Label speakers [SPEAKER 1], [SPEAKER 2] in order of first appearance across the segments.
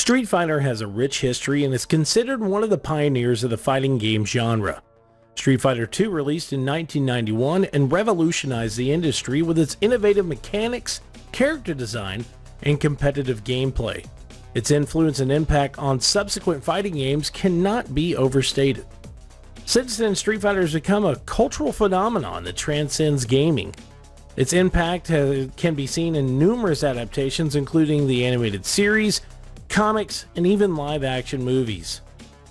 [SPEAKER 1] Street Fighter has a rich history and is considered one of the pioneers of the fighting game genre. Street Fighter II released in 1991 and revolutionized the industry with its innovative mechanics, character design, and competitive gameplay. Its influence and impact on subsequent fighting games cannot be overstated. Since then, Street Fighter has become a cultural phenomenon that transcends gaming. Its impact can be seen in numerous adaptations, including the animated series, comics, and even live-action movies.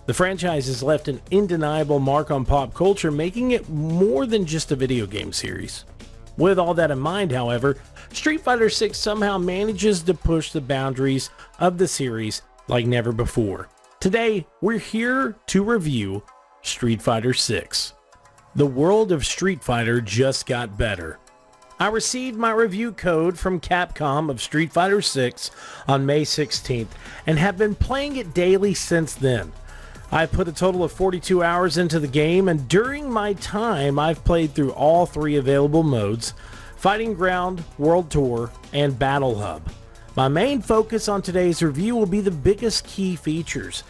[SPEAKER 1] The franchise has left an undeniable mark on pop culture, making it more than just a video game series. With all that in mind, however, Street Fighter VI somehow manages to push the boundaries of the series like never before. Today, we're here to review Street Fighter VI. The world of Street Fighter just got better. I received my review code from Capcom of Street Fighter VI on May 16th and have been playing it daily since then. I put a total of 42 hours into the game, and during my time I've played through all three available modes: Fighting Ground, World Tour, and Battle Hub. My main focus on today's review will be the biggest key features,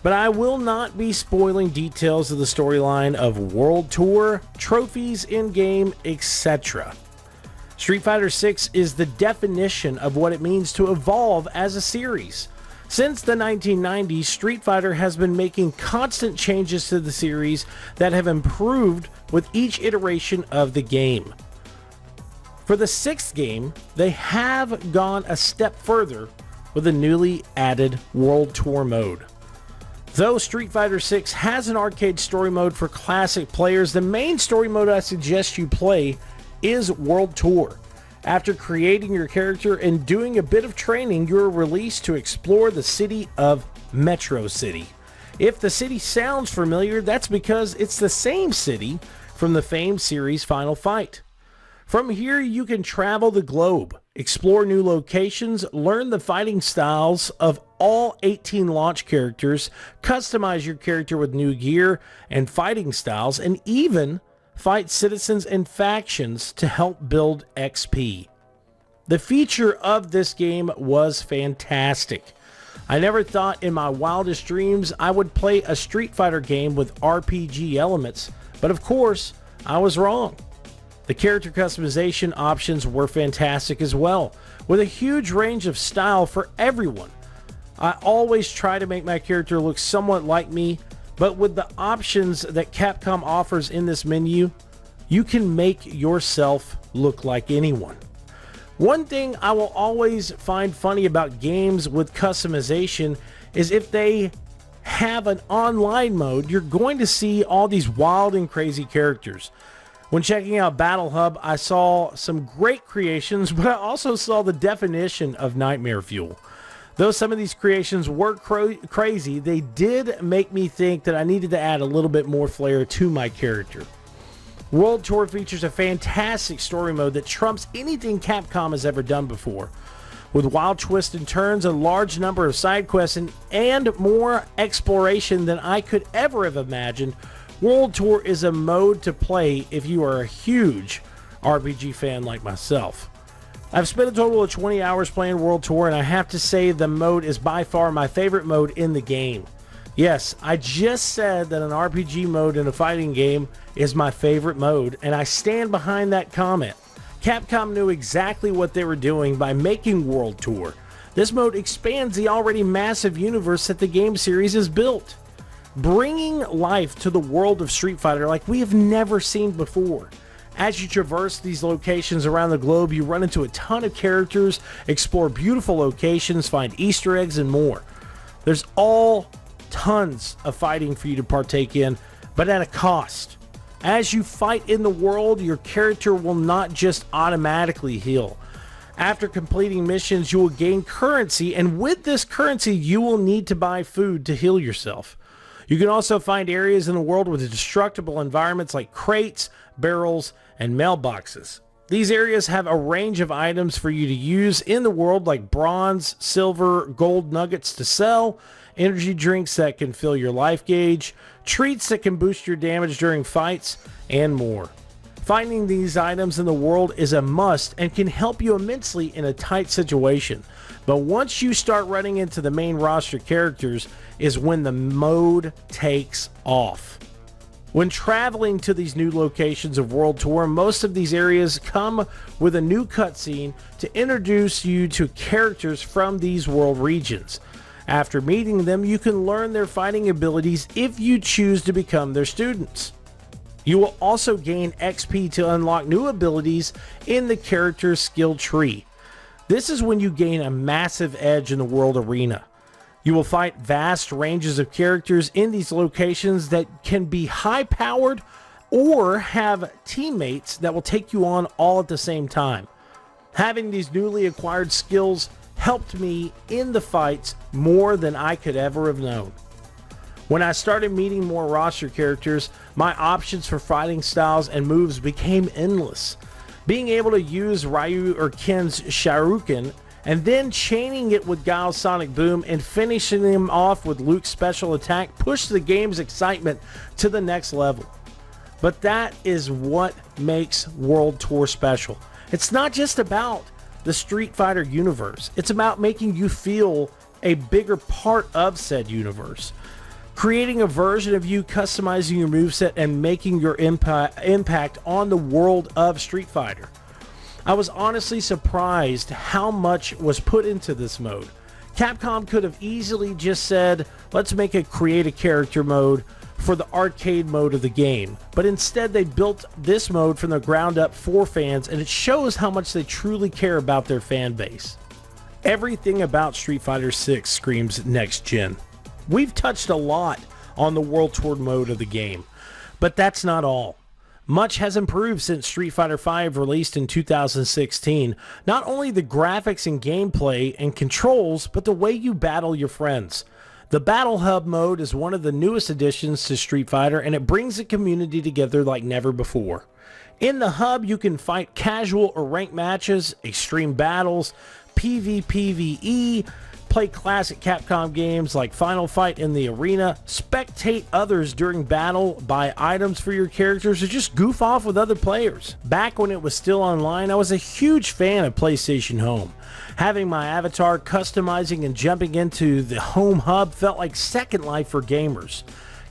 [SPEAKER 1] but I will not be spoiling details of the storyline of World Tour, trophies in-game, etc. Street Fighter VI is the definition of what it means to evolve as a series. Since the 1990s, Street Fighter has been making constant changes to the series that have improved with each iteration of the game. For the sixth game, they have gone a step further with a newly added World Tour mode. Though Street Fighter VI has an arcade story mode for classic players, the main story mode I suggest you play is World Tour. After creating your character and doing a bit of training, you are released to explore the city of Metro City. If the city sounds familiar, that's because it's the same city from the famed series Final Fight. From here, you can travel the globe, explore new locations, learn the fighting styles of all 18 launch characters, customize your character with new gear and fighting styles, and even fight citizens and factions to help build XP. The feature of this game was fantastic. I never thought in my wildest dreams I would play a Street Fighter game with RPG elements, but of course, I was wrong. The character customization options were fantastic as well, with a huge range of style for everyone. I always try to make my character look somewhat like me, but with the options that Capcom offers in this menu, you can make yourself look like anyone. One thing I will always find funny about games with customization is if they have an online mode, you're going to see all these wild and crazy characters. When checking out Battle Hub, I saw some great creations, but I also saw the definition of nightmare fuel. Though some of these creations were crazy, they did make me think that I needed to add a little bit more flair to my character. World Tour features a fantastic story mode that trumps anything Capcom has ever done before. With wild twists and turns, a large number of side quests, and more exploration than I could ever have imagined, World Tour is a mode to play if you are a huge RPG fan like myself. I've spent a total of 20 hours playing World Tour, and I have to say the mode is by far my favorite mode in the game. Yes, I just said that an RPG mode in a fighting game is my favorite mode, and I stand behind that comment. Capcom knew exactly what they were doing by making World Tour. This mode expands the already massive universe that the game series has built, bringing life to the world of Street Fighter like we have never seen before. As you traverse these locations around the globe, you run into a ton of characters, explore beautiful locations, find Easter eggs, and more. There's all tons of fighting for you to partake in, but at a cost. As you fight in the world, your character will not just automatically heal. After completing missions, you will gain currency, and with this currency, you will need to buy food to heal yourself. You can also find areas in the world with destructible environments like crates, barrels, and mailboxes. These areas have a range of items for you to use in the world, like bronze, silver, gold nuggets to sell, energy drinks that can fill your life gauge, treats that can boost your damage during fights, and more. Finding these items in the world is a must and can help you immensely in a tight situation. But once you start running into the main roster characters is when the mode takes off. When traveling to these new locations of World Tour, most of these areas come with a new cutscene to introduce you to characters from these world regions. After meeting them, you can learn their fighting abilities if you choose to become their students. You will also gain XP to unlock new abilities in the character's skill tree. This is when you gain a massive edge in the world arena. You will fight vast ranges of characters in these locations that can be high-powered or have teammates that will take you on all at the same time. Having these newly acquired skills helped me in the fights more than I could ever have known. When I started meeting more roster characters, my options for fighting styles and moves became endless. Being able to use Ryu or Ken's Shuriken and then chaining it with Guile's Sonic Boom and finishing him off with Luke's special attack pushed the game's excitement to the next level. But that is what makes World Tour special. It's not just about the Street Fighter universe. It's about making you feel a bigger part of said universe. Creating a version of you, customizing your moveset, and making your impact on the world of Street Fighter. I was honestly surprised how much was put into this mode. Capcom could have easily just said, let's make a create a character mode for the arcade mode of the game. But instead they built this mode from the ground up for fans, and it shows how much they truly care about their fan base. Everything about Street Fighter 6 screams next gen. We've touched a lot on the World Tour mode of the game, but that's not all. Much has improved since Street Fighter V released in 2016. Not only the graphics and gameplay and controls, but the way you battle your friends. The Battle Hub mode is one of the newest additions to Street Fighter, and it brings the community together like never before. In the hub, you can fight casual or ranked matches, extreme battles, PvPvE, play classic Capcom games like Final Fight in the arena, spectate others during battle, buy items for your characters, or just goof off with other players. Back when it was still online, I was a huge fan of PlayStation Home. Having my avatar, customizing, and jumping into the Home Hub felt like Second Life for gamers.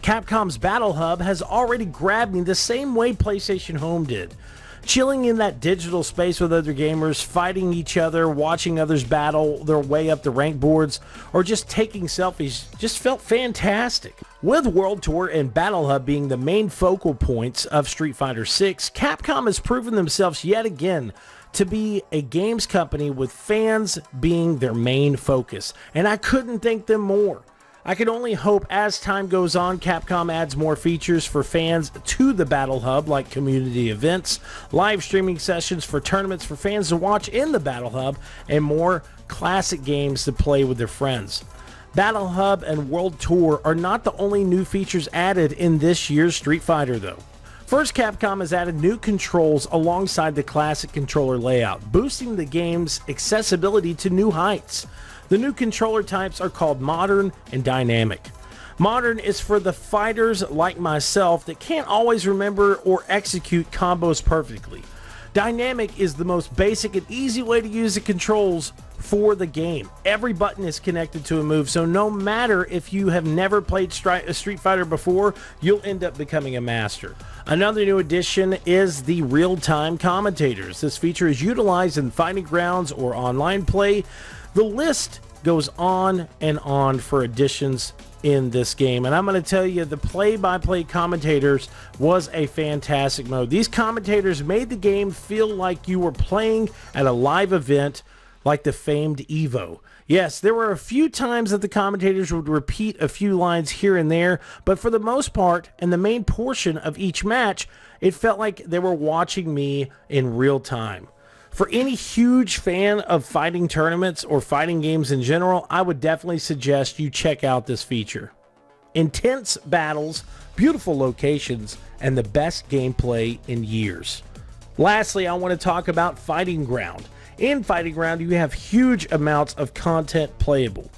[SPEAKER 1] Capcom's Battle Hub has already grabbed me the same way PlayStation Home did. Chilling in that digital space with other gamers, fighting each other, watching others battle their way up the rank boards, or just taking selfies just felt fantastic. With World Tour and Battle Hub being the main focal points of Street Fighter 6, Capcom has proven themselves yet again to be a games company with fans being their main focus, and I couldn't thank them more. I can only hope as time goes on, Capcom adds more features for fans to the Battle Hub, like community events, live streaming sessions for tournaments for fans to watch in the Battle Hub, and more classic games to play with their friends. Battle Hub and World Tour are not the only new features added in this year's Street Fighter, though. First, Capcom has added new controls alongside the classic controller layout, boosting the game's accessibility to new heights. The new controller types are called Modern and Dynamic. Modern is for the fighters like myself that can't always remember or execute combos perfectly. Dynamic is the most basic and easy way to use the controls for the game. Every button is connected to a move, so no matter if you have never played Street Fighter before, you'll end up becoming a master. Another new addition is the real-time commentators. This feature is utilized in Fighting Grounds or online play. The list goes on and on for additions in this game, and I'm going to tell you, the play-by-play commentators was a fantastic mode. These commentators made the game feel like you were playing at a live event like the famed EVO. Yes, there were a few times that the commentators would repeat a few lines here and there, but for the most part, and the main portion of each match, it felt like they were watching me in real time. For any huge fan of fighting tournaments or fighting games in general, I would definitely suggest you check out this feature. Intense battles, beautiful locations, and the best gameplay in years. Lastly, I want to talk about Fighting Ground. In Fighting Ground, you have huge amounts of content playable.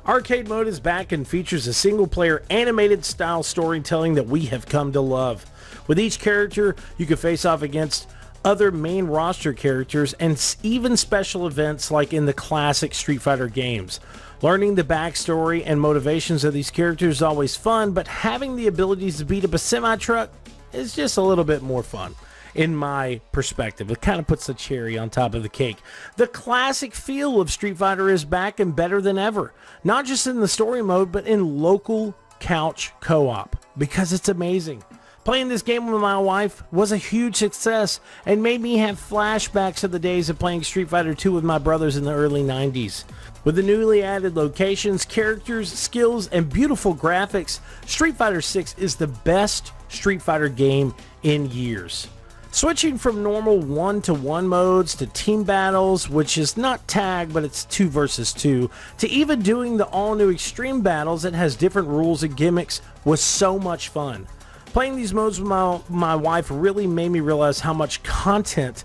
[SPEAKER 1] Arcade mode is back and features a single-player animated style storytelling that we have come to love. With each character, you can face off against other main roster characters and even special events like in the classic Street Fighter games. Learning the backstory and motivations of these characters is always fun, but having the abilities to beat up a semi-truck is just a little bit more fun. In my perspective, it kind of puts the cherry on top of the cake. The classic feel of Street Fighter is back and better than ever, not just in the story mode, but in local couch co-op, because it's amazing. Playing this game with my wife was a huge success and made me have flashbacks of the days of playing Street Fighter 2 with my brothers in the early 90s. With the newly added locations, characters, skills, and beautiful graphics, Street Fighter 6 is the best Street Fighter game in years. Switching from normal 1-to-1 modes to team battles, which is not tag but it's 2 versus 2, to even doing the all-new extreme battles that has different rules and gimmicks was so much fun. Playing these modes with my wife really made me realize how much content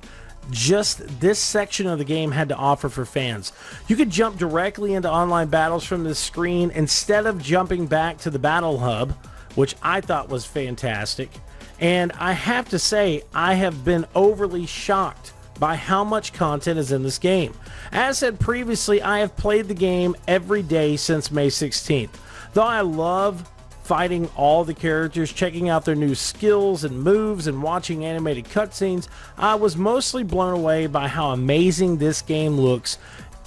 [SPEAKER 1] just this section of the game had to offer for fans. You could jump directly into online battles from this screen instead of jumping back to the battle hub, which I thought was fantastic. And I have to say, I have been overly shocked by how much content is in this game. As said previously, I have played the game every day since May 16th. Though I love fighting all the characters, checking out their new skills and moves, and watching animated cutscenes, I was mostly blown away by how amazing this game looks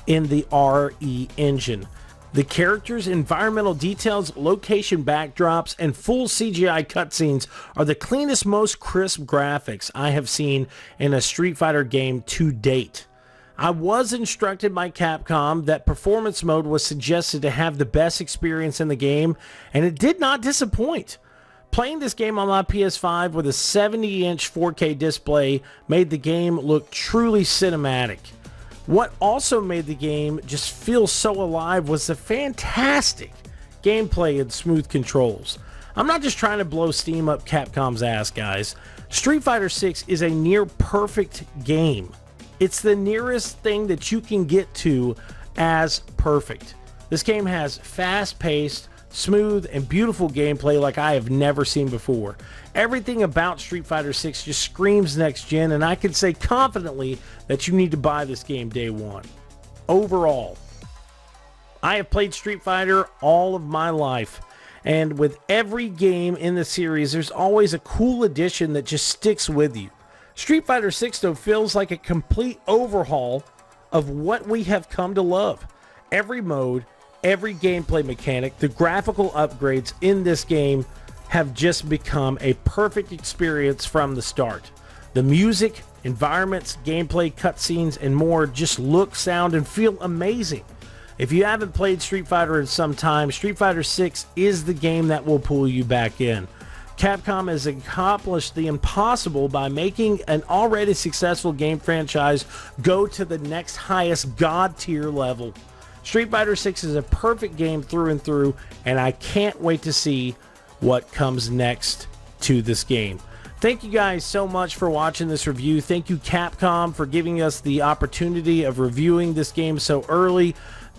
[SPEAKER 1] in the RE engine. The characters, environmental details, location backdrops, and full CGI cutscenes are the cleanest, most crisp graphics I have seen in a Street Fighter game to date. I was instructed by Capcom that performance mode was suggested to have the best experience in the game, and it did not disappoint. Playing this game on my PS5 with a 70-inch 4K display made the game look truly cinematic. What also made the game just feel so alive was the fantastic gameplay and smooth controls. I'm not just trying to blow steam up Capcom's ass, guys. Street Fighter 6 is a near perfect game. It's the nearest thing that you can get to as perfect. This game has fast-paced, smooth, and beautiful gameplay like I have never seen before. Everything about Street Fighter 6 just screams next gen, and I can say confidently that you need to buy this game day one. Overall, I have played Street Fighter all of my life, and with every game in the series, there's always a cool addition that just sticks with you. Street Fighter 6, though, feels like a complete overhaul of what we have come to love. Every mode, every gameplay mechanic, the graphical upgrades in this game have just become a perfect experience from the start. The music, environments, gameplay, cutscenes, and more just look, sound, and feel amazing. If you haven't played Street Fighter in some time, Street Fighter 6 is the game that will pull you back in. Capcom has accomplished the impossible by making an already successful game franchise go to the next highest god tier level. Street Fighter 6 is a perfect game through and through, and I can't wait to see what comes next to this game. Thank you guys so much for watching this review. Thank you, Capcom, for giving us the opportunity of reviewing this game so early.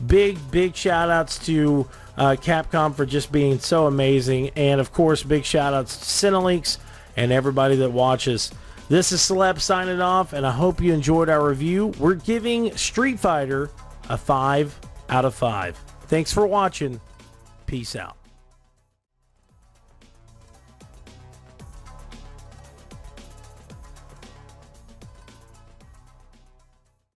[SPEAKER 1] Big shout outs to Capcom for just being so amazing, and of course big shout outs to Cinelinx and everybody that watches. This is Celeb signing off, and I hope you enjoyed our review. We're giving Street Fighter a 5 out of 5. Thanks for watching. Peace out.